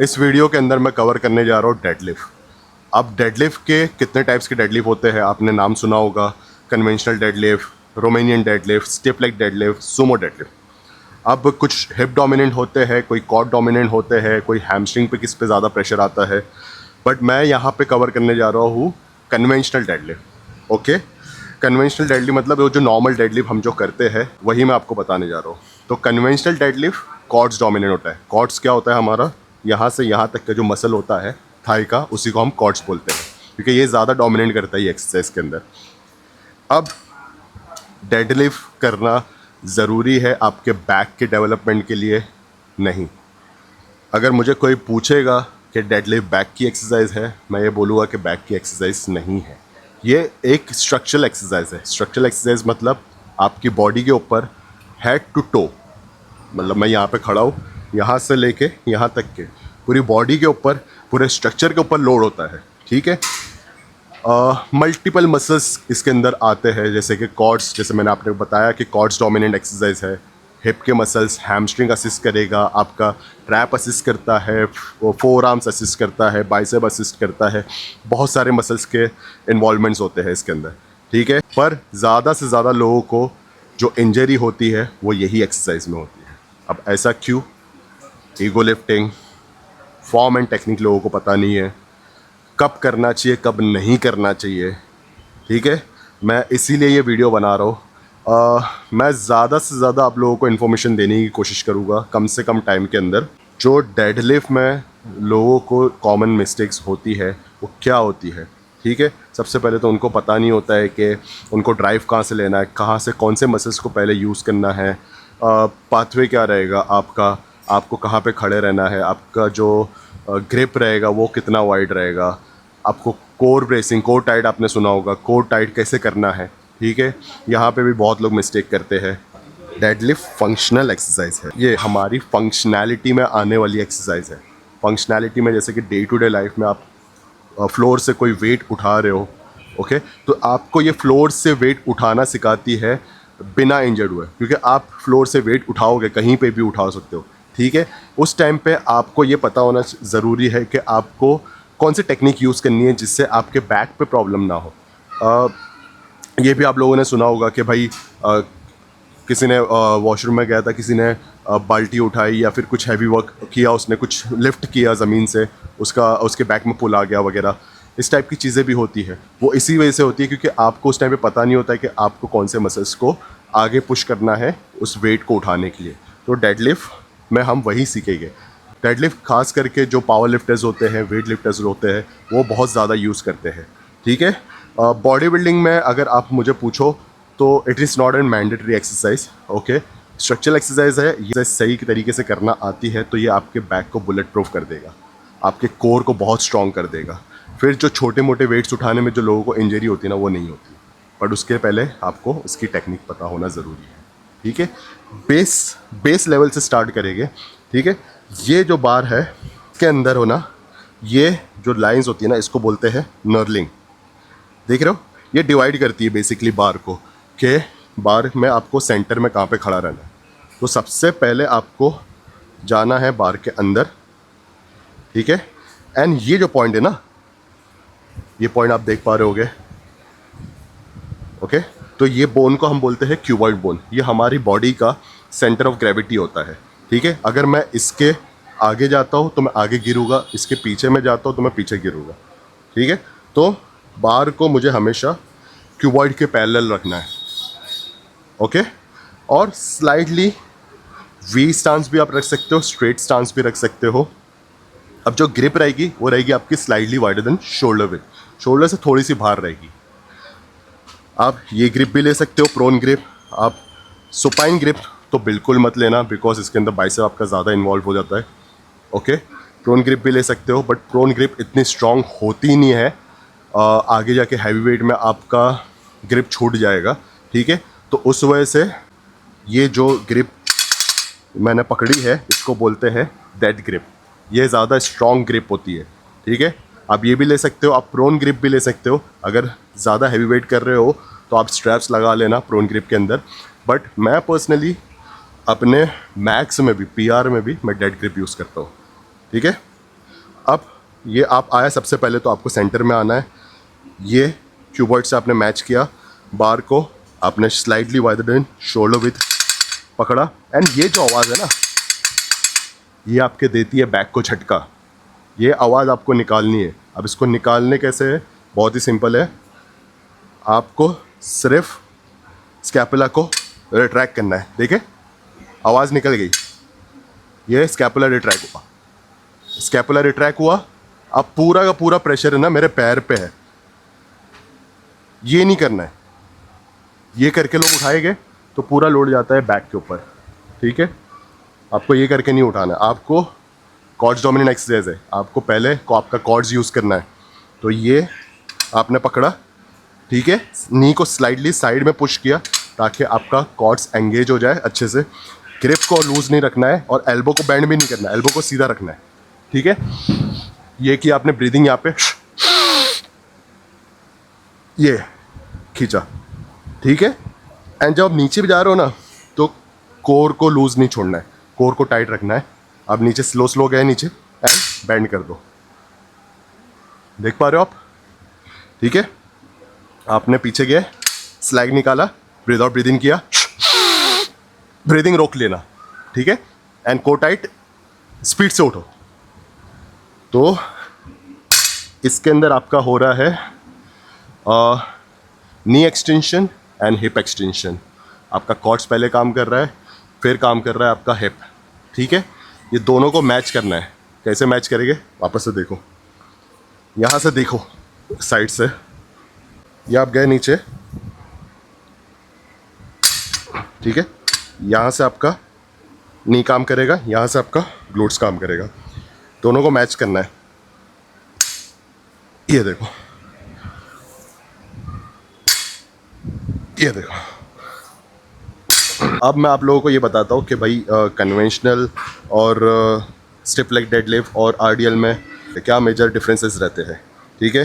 इस वीडियो के अंदर मैं कवर करने जा रहा हूँ डेडलिफ्ट। अब डेडलिफ्ट के कितने टाइप्स के डेडलिफ्ट होते हैं आपने नाम सुना होगा। Conventional deadlift, Romanian deadlift, stiff leg deadlift, Sumo deadlift. अब कुछ हिप डोमिनेंट होते हैं, कोई कॉड डोमिनेंट होते हैं, कोई हैमस्ट्रिंग पे किस पे ज़्यादा प्रेशर आता है। बट मैं यहाँ पे कवर करने जा रहा हूँ conventional deadlift. Okay, conventional deadlift मतलब वो जो नॉर्मल डेडलिफ्ट हम जो करते हैं वही मैं आपको बताने जा रहा हूँ। तो कन्वेंशनल डेडलिफ्ट कॉर्ड्स डोमिनेंट होता है। कॉर्ड्स क्या होता है, हमारा यहाँ से यहाँ तक का जो मसल होता है थाई का, उसी को हम कॉर्ड्स बोलते हैं, क्योंकि ये ज़्यादा डोमिनेट करता है ये एक्सरसाइज के अंदर। अब डेडलिफ्ट करना ज़रूरी है आपके बैक के डेवलपमेंट के लिए? नहीं। अगर मुझे कोई पूछेगा कि डेडलिफ्ट बैक की एक्सरसाइज है, मैं ये बोलूँगा कि बैक की एक्सरसाइज नहीं है। ये एक स्ट्रक्चरल एक्सरसाइज है। स्ट्रक्चरल एक्सरसाइज मतलब आपकी बॉडी के ऊपर हेड टू टो, मतलब मैं यहाँ पे खड़ा हूँ, यहाँ से लेके यहाँ तक के पूरी बॉडी के ऊपर, पूरे स्ट्रक्चर के ऊपर लोड होता है। ठीक है। मल्टीपल मसल्स इसके अंदर आते हैं, जैसे कि कॉर्ड्स, जैसे मैंने आपने बताया कि कॉर्ड्स डोमिनेंट एक्सरसाइज है। हिप के मसल्स, हैमस्ट्रिंग असिस्ट करेगा, आपका ट्रैप असिस्ट करता है, वो फोर आर्म्स असिस्ट करता है, बाइसेप असिस्ट करता है। बहुत सारे मसल्स के इन्वॉल्वमेंट्स होते हैं इसके अंदर। ठीक है। पर ज़्यादा से ज़्यादा लोगों को जो इंजरी होती है वो यही एक्सरसाइज में होती है। अब ऐसा क्यों? Ego lifting, form and technique लोगों को पता नहीं है, कब करना चाहिए कब नहीं करना चाहिए। ठीक है। मैं इसीलिए ये वीडियो बना रहा हूँ। मैं ज़्यादा से ज़्यादा आप लोगों को इन्फॉर्मेशन देने की कोशिश करूँगा कम से कम टाइम के अंदर। जो डेडलिफ्ट में लोगों को कॉमन मिस्टेक्स होती है वो क्या होती है। ठीक है। सबसे पहले तो उनको पता नहीं होता है कि उनको ड्राइव कहाँ से लेना है, कहाँ से कौन से मसल्स को पहले यूज़ करना है, पाथवे क्या रहेगा आपका, आपको कहाँ पे खड़े रहना है, आपका जो ग्रिप रहेगा वो कितना वाइड रहेगा, आपको कोर ब्रेसिंग, कोर टाइट आपने सुना होगा, कोर टाइट कैसे करना है। ठीक है। यहाँ पे भी बहुत लोग मिस्टेक करते हैं। डेडलिफ्ट फंक्शनल एक्सरसाइज है, ये हमारी फंक्शनैलिटी में आने वाली एक्सरसाइज है। फंक्शनैलिटी में जैसे कि डे टू डे लाइफ में आप फ्लोर से कोई वेट उठा रहे हो, ओके, तो आपको ये फ्लोर से वेट उठाना सिखाती है बिना इंजर्ड हुए, क्योंकि आप फ्लोर से वेट उठाओगे, कहीं पे भी उठा सकते हो। ठीक है। उस टाइम पे आपको ये पता होना ज़रूरी है कि आपको कौन सी टेक्निक यूज़ करनी है जिससे आपके बैक पे प्रॉब्लम ना हो। ये भी आप लोगों ने सुना होगा कि भाई किसी ने वॉशरूम में गया था, किसी ने बाल्टी उठाई या फिर कुछ हैवी वर्क किया, उसने कुछ लिफ्ट किया ज़मीन से, उसके बैक में पुल आ गया वगैरह। इस टाइप की चीज़ें भी होती है। वो इसी वजह से होती है क्योंकि आपको उस टाइम पे पता नहीं होता है कि आपको कौन से मसल्स को आगे पुश करना है उस वेट को उठाने के लिए। तो डेडलिफ्ट में हम वही सीखेंगे। डेडलिफ्ट खास करके जो पावर लिफ्टर्स होते हैं, वेट लिफ्टर्स होते हैं, वो बहुत ज़्यादा यूज़ करते हैं। ठीक है। बॉडी बिल्डिंग में अगर आप मुझे पूछो तो it is not an mandatory exercise. Okay, structural exercise है, ये सही तरीके से करना आती है तो ये आपके बैक को बुलेट प्रूफ कर देगा, आपके कोर को बहुत स्ट्रॉन्ग कर देगा। फिर जो छोटे मोटे वेट्स उठाने में जो लोगों को इंजरी होती है ना, वो नहीं होती। बट उसके पहले आपको उसकी टेक्निक पता होना ज़रूरी है। ठीक है। बेस लेवल से स्टार्ट करेंगे। ठीक है। ये जो बार है इसके अंदर हो ना, ये जो लाइंस होती है ना, इसको बोलते हैं नर्लिंग। देख रहे हो, ये डिवाइड करती है बेसिकली बार को, कि बार में आपको सेंटर में कहाँ पे खड़ा रहना है। तो सबसे पहले आपको जाना है बार के अंदर। ठीक है। एंड ये जो पॉइंट है ना, ये पॉइंट आप देख पा रहे होगे। ओके, तो ये बोन को हम बोलते हैं क्यूबॉइड बोन। ये हमारी बॉडी का सेंटर ऑफ ग्रेविटी होता है। ठीक है। अगर मैं इसके आगे जाता हूँ तो मैं आगे गिरूँगा, इसके पीछे में जाता हूँ तो मैं पीछे गिरूँगा। ठीक है। तो बार को मुझे हमेशा क्यूबॉइड के पैरेलल रखना है। ओके। और स्लाइडली वी स्टांस भी आप रख सकते हो, स्ट्रेट स्टांस भी रख सकते हो। अब जो ग्रिप रहेगी वो रहेगी आपकी slightly wider than shoulder with, shoulder से थोड़ी सी बाहर रहेगी। आप ये ग्रिप भी ले सकते हो, प्रोन ग्रिप। आप सुपाइन ग्रिप तो बिल्कुल मत लेना, बिकॉज इसके अंदर बाइसेप आपका ज़्यादा इन्वॉल्व हो जाता है। ओके, प्रोन ग्रिप भी ले सकते हो, बट प्रोन ग्रिप इतनी स्ट्रॉन्ग होती नहीं है। आगे जाके हैवी वेट में आपका ग्रिप छूट जाएगा। ठीक है। तो उस वजह से ये जो ग्रिप मैंने पकड़ी है इसको बोलते हैं डेड ग्रिप। ये ज़्यादा स्ट्रॉन्ग ग्रिप होती है। ठीक है। आप ये भी ले सकते हो, आप प्रोन ग्रिप भी ले सकते हो। अगर ज़्यादा हैवी वेट कर रहे हो तो आप स्ट्रैप्स लगा लेना प्रोन ग्रिप के अंदर। बट मैं पर्सनली अपने मैक्स में भी, पीआर में भी मैं डेड ग्रिप यूज़ करता हूँ। ठीक है। अब ये आप आया, सबसे पहले तो आपको सेंटर में आना है। ये क्यूबॉइड से आपने मैच किया, बार को आपने slightly wider in shoulder with पकड़ा, एंड ये जो आवाज़ है ना, ये आपके देती है बैक को झटका। ये आवाज़ आपको निकालनी है। अब इसको निकालने कैसे है, बहुत ही सिंपल है। आपको सिर्फ स्कैपुला को रिट्रैक्ट करना है। देखिए आवाज़ निकल गई, ये स्कैपुला रिट्रैक्ट हुआ। स्कैपुला रिट्रैक्ट हुआ, अब पूरा का पूरा प्रेशर है ना मेरे पैर पे है। ये नहीं करना है, ये करके लोग उठाएंगे तो पूरा लोड जाता है बैक के ऊपर। ठीक है, आपको ये करके नहीं उठाना है। आपको कॉर्ड्स डोमिनेंट एक्सरसाइज है, आपको पहले को आपका कॉर्ड्स यूज़ करना है। तो ये आपने पकड़ा, ठीक है, नी को स्लाइडली साइड में पुश किया ताकि आपका कॉर्ड्स एंगेज हो जाए अच्छे से। ग्रिप को लूज़ नहीं रखना है और एल्बो को बेंड भी नहीं करना है, एल्बो को सीधा रखना है। ठीक है, ये किया आपने, ब्रीदिंग यहाँ पे, ये खींचा। ठीक है, एंड जब आप नीचे भी जा रहे हो ना तो कोर को लूज़ नहीं छोड़ना है, कोर को टाइट रखना है। आप नीचे स्लो स्लो गए नीचे एंड बेंड कर दो। देख पा रहे हो आप? ठीक है, आपने पीछे गए, स्लैग निकाला, ब्रीद आउट ब्रीद इन किया, ब्रीदिंग रोक लेना। ठीक है, एंड को टाइट, स्पीड से उठो। तो इसके अंदर आपका हो रहा है नी एक्सटेंशन एंड हिप एक्सटेंशन। आपका कॉर्ड्स पहले काम कर रहा है, फिर काम कर रहा है आपका हिप। ठीक है, ये दोनों को मैच करना है। कैसे मैच करेंगे, वापस से देखो, यहाँ से देखो, साइड से, ये आप गए नीचे, ठीक है, यहाँ से आपका नी काम करेगा, यहाँ से आपका ग्लूट्स काम करेगा। दोनों को मैच करना है। ये देखो, ये देखो। अब मैं आप लोगों को ये बताता हूँ कि भाई कन्वेंशनल और स्टिफ लेग डेडलिफ्ट और आरडीएल में क्या मेजर डिफरेंसेस रहते हैं। ठीक है,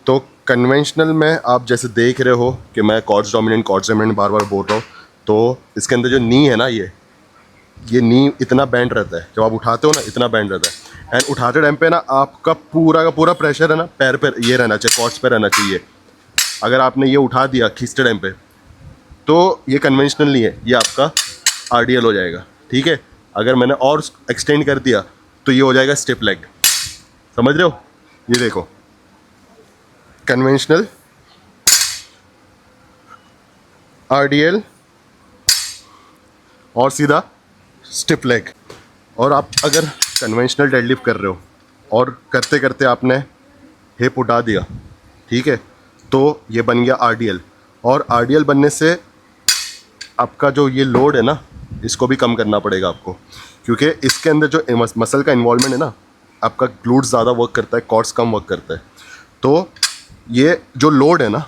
तो कन्वेंशनल में आप जैसे देख रहे हो कि मैं कॉर्ड्स डोमिनेंट बार बार बोल रहा हूँ, तो इसके अंदर जो नी है ना, ये नी इतना बैंड रहता है, जब आप उठाते हो ना इतना बैंड रहता है। एंड उठाते टाइम पे ना आपका पूरा का पूरा प्रेशर है ना पैर पर ये रहना चाहिए, कॉर्ड्स पे रहना चाहिए। अगर आपने ये उठा दिया खींचते टाइम पे, तो ये कन्वेंशनल नहीं है, ये आपका आरडीएल हो जाएगा। ठीक है, अगर मैंने और एक्सटेंड कर दिया तो ये हो जाएगा स्टिफ लेग। समझ रहे हो? ये देखो, कन्वेंशनल, आरडीएल और सीधा स्टिफ लेग। और आप अगर कन्वेंशनल डेडलिफ्ट कर रहे हो और करते करते आपने हिप उठा दिया, ठीक है, तो ये बन गया आरडीएल। और आरडीएल बनने से आपका जो ये लोड है ना, इसको भी कम करना पड़ेगा आपको, क्योंकि इसके अंदर जो मसल का इन्वॉल्वमेंट है ना, आपका ग्लूट्स ज़्यादा वर्क करता है, कॉर्ड्स कम वर्क करता है। तो ये जो लोड है ना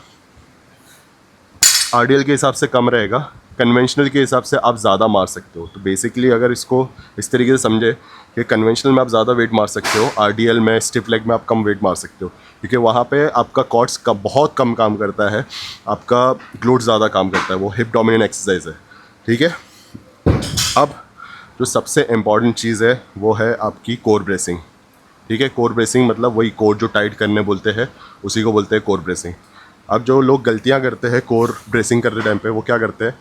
आरडीएल के हिसाब से कम रहेगा, कन्वेंशनल के हिसाब से आप ज़्यादा मार सकते हो। तो बेसिकली अगर इसको इस तरीके से समझे कि कन्वेंशनल में आप ज़्यादा वेट मार सकते हो, आरडीएल में, स्टिफ लेग में आप कम वेट मार सकते हो, क्योंकि वहाँ पे आपका कॉर्ड्स का बहुत कम काम करता है, आपका ग्लूट्स ज़्यादा काम करता है, वो हिप डोमिनेंट एक्सरसाइज है। ठीक है, अब जो सबसे इम्पॉर्टेंट चीज़ है वो है आपकी कोर ब्रेसिंग। ठीक है, कोर ब्रेसिंग मतलब वही कोर जो टाइट करने बोलते हैं, उसी को बोलते हैं कोर ब्रेसिंग। अब जो लोग गलतियां करते हैं कोर ब्रेसिंग करते टाइम पे, वो क्या करते हैं,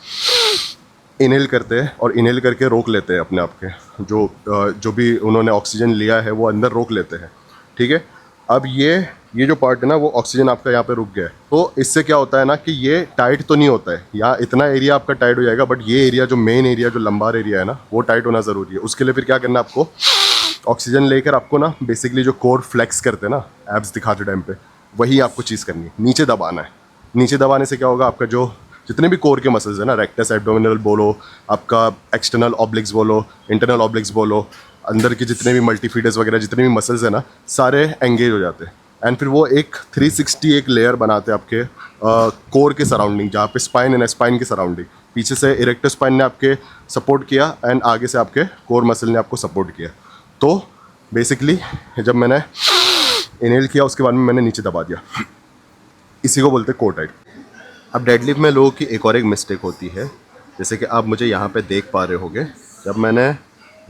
इनहेल करते हैं और इनहेल करके रोक लेते हैं अपने आप के, जो भी उन्होंने ऑक्सीजन लिया है वो अंदर रोक लेते हैं। ठीक है, अब ये जो पार्ट है ना, वो ऑक्सीजन आपका यहाँ पे रुक गया है। तो इससे क्या होता है ना कि ये टाइट तो नहीं होता है, यहाँ इतना एरिया आपका टाइट हो जाएगा, बट ये एरिया जो मेन एरिया जो लंबार एरिया है ना, वो टाइट होना ज़रूरी है। उसके लिए फिर क्या करना है आपको, ऑक्सीजन लेकर आपको ना बेसिकली जो कोर फ्लेक्स करते हैं ना एब्स दिखाते टाइम पे, वही आपको चीज़ करनी है, नीचे दबाना है। नीचे दबाने से क्या होगा, आपका जो जितने भी कोर के मसल्स है ना, रेक्टस एब्डोमिनल बोलो, आपका एक्सटर्नल ऑब्लिक्स बोलो, इंटरनल ऑब्लिक्स बोलो, अंदर के जितने भी मल्टीफीडर्स वगैरह जितने भी मसल्स है ना, सारे एंगेज हो जाते हैं। एंड फिर वो एक 360 एक लेयर बनाते हैं आपके कोर के सराउंडिंग, जहाँ पे स्पाइन है ना, स्पाइन के सराउंडिंग, पीछे से इरेक्टर स्पाइन ने आपके सपोर्ट किया एंड आगे से आपके कोर मसल ने आपको सपोर्ट किया। तो बेसिकली जब मैंने इनहेल किया उसके बाद में मैंने नीचे दबा दिया, इसी को बोलते हैं कोर टाइट। अब डेडलिफ्ट में लोगों की एक और एक मिस्टेक होती है, जैसे कि आप मुझे यहाँ पे देख पा रहे होगे, जब मैंने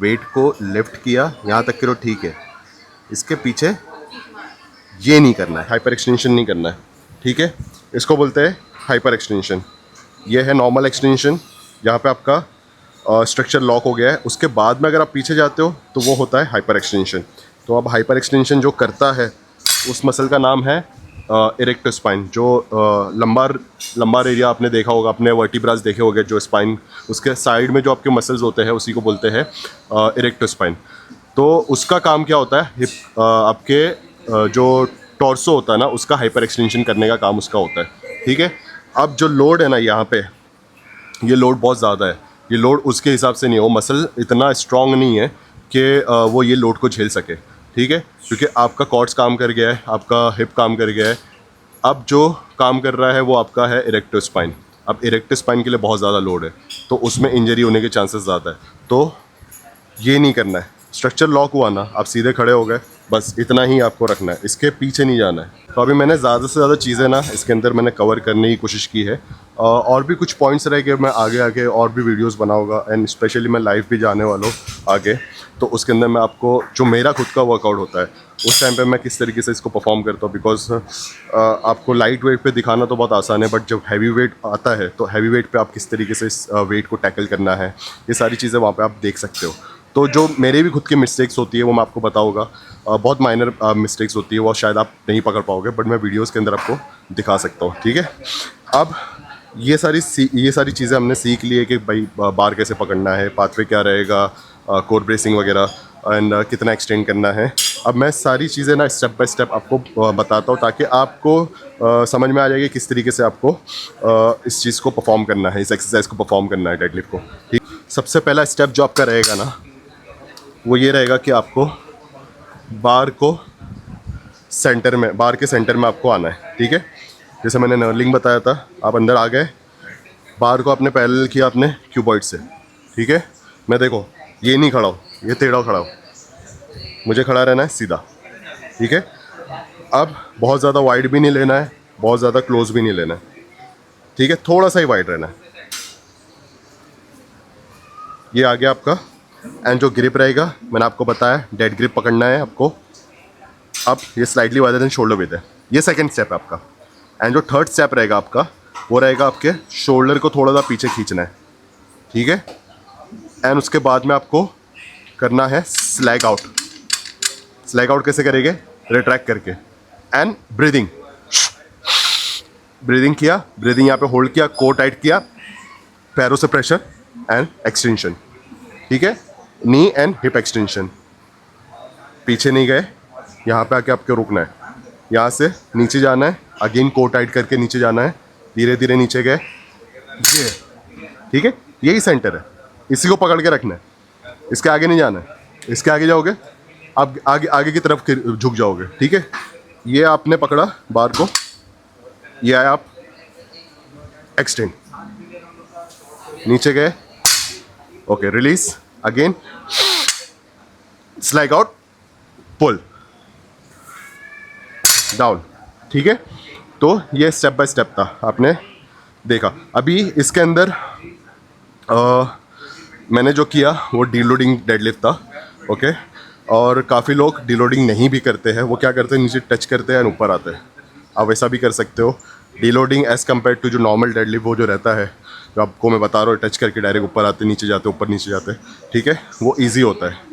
वेट को लिफ्ट किया यहाँ तक कि तो ठीक है, इसके पीछे ये नहीं करना है, हाइपर एक्सटेंशन नहीं करना है, ठीक है। इसको बोलते हैं हाइपर एक्सटेंशन। ये है नॉर्मल एक्सटेंशन, यहाँ पे आपका स्ट्रक्चर लॉक हो गया है। उसके बाद में अगर आप पीछे जाते हो तो वो होता है हाइपर एक्सटेंशन। तो अब हाइपर एक्सटेंशन जो करता है उस मसल का नाम है इरेक्टो स्पाइन। जो लंबार एरिया आपने देखा होगा, अपने वर्टिब्रास देखे होंगे, जो स्पाइन उसके साइड में जो आपके मसल्स होते हैं उसी को बोलते हैं इरेक्टो स्पाइन। तो उसका काम क्या होता है, हिप आपके जो टॉर्सो होता है ना, उसका हाइपर एक्सटेंशन करने का काम उसका होता है, ठीक है। अब जो लोड है ना यहाँ पे, ये लोड बहुत ज़्यादा है। ये लोड उसके हिसाब से नहीं है, वो मसल इतना स्ट्रॉन्ग नहीं है कि वो ये लोड को झेल सके, ठीक है। क्योंकि आपका कॉर्ड्स काम कर गया है, आपका हिप काम कर गया है। अब जो काम कर रहा है वो आपका है इरेक्टो स्पाइन। अब इरेक्टो स्पाइन के लिए बहुत ज़्यादा लोड है, तो उसमें इंजरी होने के चांसेस ज़्यादा है। तो ये नहीं करना है। स्ट्रक्चर लॉक हुआ ना, आप सीधे खड़े हो गए, बस इतना ही आपको रखना है, इसके पीछे नहीं जाना है। तो अभी मैंने ज़्यादा से ज़्यादा चीज़ें ना इसके अंदर मैंने कवर करने की कोशिश की है। और भी कुछ पॉइंट्स रह गए, मैं आगे आगे और भी वीडियोस बनाऊंगा। एंड स्पेशली मैं लाइव भी जाने वाला हूँ आगे, तो उसके अंदर मैं आपको जो मेरा खुद का वर्कआउट होता है उस टाइम पे मैं किस तरीके से इसको परफॉर्म करता हूँ। बिकॉज आपको लाइट वेट पे दिखाना तो बहुत आसान है, बट जब हैवी वेट आता है तो हैवी वेट पे आप किस तरीके से इस वेट को टैकल करना है, ये सारी चीज़ें वहाँ पे आप देख सकते हो। तो जो मेरे भी खुद की मिस्टेक्स होती है वो मैं आपको बताऊंगा। बहुत माइनर मिस्टेक्स होती है, वो शायद आप नहीं पकड़ पाओगे, बट मैं वीडियोस के अंदर आपको दिखा सकता हूँ, ठीक है। अब ये सारी चीज़ें हमने सीख ली है कि भाई बार कैसे पकड़ना है, पाथवे क्या रहेगा, कोर ब्रेसिंग वगैरह, एंड कितना एक्सटेंड करना है। अब मैं सारी चीज़ें ना स्टेप बाय स्टेप आपको बताता हूँ, ताकि आपको समझ में आ जाएगी किस तरीके से आपको इस चीज़ को परफॉर्म करना है, इस एक्सरसाइज को परफॉर्म करना है, डेडलिफ्ट को, ठीक। सबसे पहला स्टेप जो आपका रहेगा ना, वो ये रहेगा कि आपको बार के सेंटर में आपको आना है, ठीक है। जैसे मैंने नर्लिंग बताया था, आप अंदर आ गए, बार को आपने पैरेलल किया अपने क्यूबॉइड से, ठीक है। मैं देखो ये नहीं खड़ा हूँ, ये टेढ़ा खड़ा हूँ, मुझे खड़ा रहना है सीधा, ठीक है। अब बहुत ज़्यादा वाइड भी नहीं लेना है, बहुत ज़्यादा क्लोज भी नहीं लेना है, ठीक है। थोड़ा सा ही वाइड रहना है। ये आ गया आपका। एंड जो ग्रिप रहेगा मैंने आपको बताया, डेड ग्रिप पकड़ना है आपको। अब ये slightly wider than shoulder width है, ये सेकंड स्टेप है आपका। एंड जो थर्ड स्टेप रहेगा आपका, वो रहेगा आपके शोल्डर को थोड़ा सा पीछे खींचना है, ठीक है। एंड उसके बाद में आपको करना है स्लैग आउट। स्लैग आउट कैसे करेंगे, रिट्रैक्ट करके। एंड ब्रीदिंग किया, ब्रीदिंग यहाँ पे होल्ड किया, कोर टाइट किया, पैरों से प्रेशर एंड एक्सटेंशन, ठीक है। नी एंड हिप एक्सटेंशन, पीछे नहीं गए, यहाँ पे आके आपको रुकना है, यहाँ से नीचे जाना है, अगेन कोर टाइट करके नीचे जाना है, धीरे धीरे नीचे गए, ये, ठीक है। यही सेंटर है, इसी को पकड़ के रखना है, इसके आगे नहीं जाना है। इसके आगे जाओगे आप आगे की तरफ झुक जाओगे, ठीक है। ये आपने पकड़ा बार को, ये आया, आप एक्सटेंड, नीचे गए, okay, release, again slag out, pull down, ठीक है। तो ये स्टेप बाय स्टेप था, आपने देखा। अभी इसके अंदर मैंने जो किया वो डीलोडिंग डेडलिफ्ट था, ओके। और काफ़ी लोग डीलोडिंग नहीं भी करते हैं, वो क्या करते हैं, नीचे टच करते हैं और ऊपर आते हैं। आप वैसा भी कर सकते हो। डीलोडिंग एज़ कम्पेयर टू जो नॉर्मल डेडलिफ्ट वो जो रहता है, जो आपको मैं बता रहा हूँ, टच करके डायरेक्ट ऊपर आते, नीचे जाते, ऊपर नीचे जाते, ठीक है, वो ईजी होता है।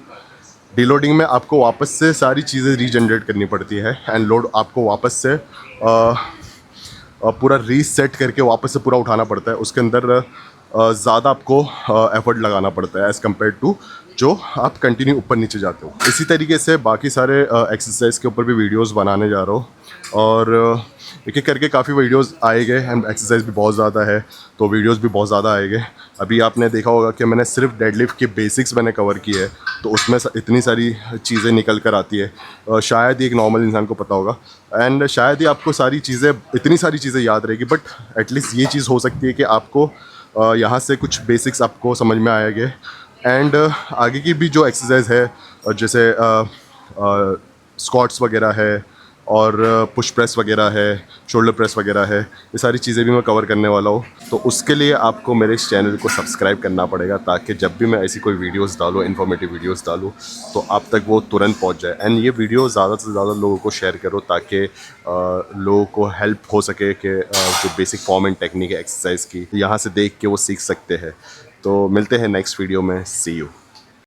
डीलोडिंग में आपको वापस से सारी चीज़ें रीजनरेट करनी पड़ती है, एंड लोड आपको वापस से पूरा रीसेट करके वापस से पूरा उठाना पड़ता है। उसके अंदर ज़्यादा आपको एफर्ट लगाना पड़ता है एज़ कम्पेयर टू जो आप कंटिन्यू ऊपर नीचे जाते हो। इसी तरीके से बाकी सारे एक्सरसाइज के ऊपर भी वीडियोस बनाने जा रहा हूँ, और एक एक करके काफ़ी वीडियोस आए गए, एंड एक्सरसाइज भी बहुत ज़्यादा है तो वीडियोस भी बहुत ज़्यादा आए गए। अभी आपने देखा होगा कि मैंने सिर्फ डेडलिफ्ट के बेसिक्स मैंने कवर किए हैं, तो उसमें इतनी सारी चीज़ें निकल कर आती है, शायद ही एक नॉर्मल इंसान को पता होगा, एंड शायद ही आपको इतनी सारी चीज़ें याद रहेगी, बट एटलीस्ट ये चीज़ हो सकती है कि आपको यहाँ से कुछ बेसिक्स आपको समझ में आएंगे। एंड आगे की भी जो एक्सरसाइज है, जैसे स्क्वाट्स वगैरह है, और पुश प्रेस वगैरह है, शोल्डर प्रेस वगैरह है, ये सारी चीज़ें भी मैं कवर करने वाला हूँ। तो उसके लिए आपको मेरे इस चैनल को सब्सक्राइब करना पड़ेगा, ताकि जब भी मैं ऐसी कोई वीडियोस डालूँ, इन्फॉर्मेटिव वीडियोस डालूँ, तो आप तक वो तुरंत पहुँच जाए। एंड ये वीडियो ज़्यादा से ज़्यादा लोगों को शेयर करो, ताकि लोगों को हेल्प हो सके कि जो बेसिक फॉर्म एंड टेक्निक है एक्सरसाइज की, यहाँ से देख के वो सीख सकते हैं। तो मिलते हैं नेक्स्ट वीडियो में। सी यू।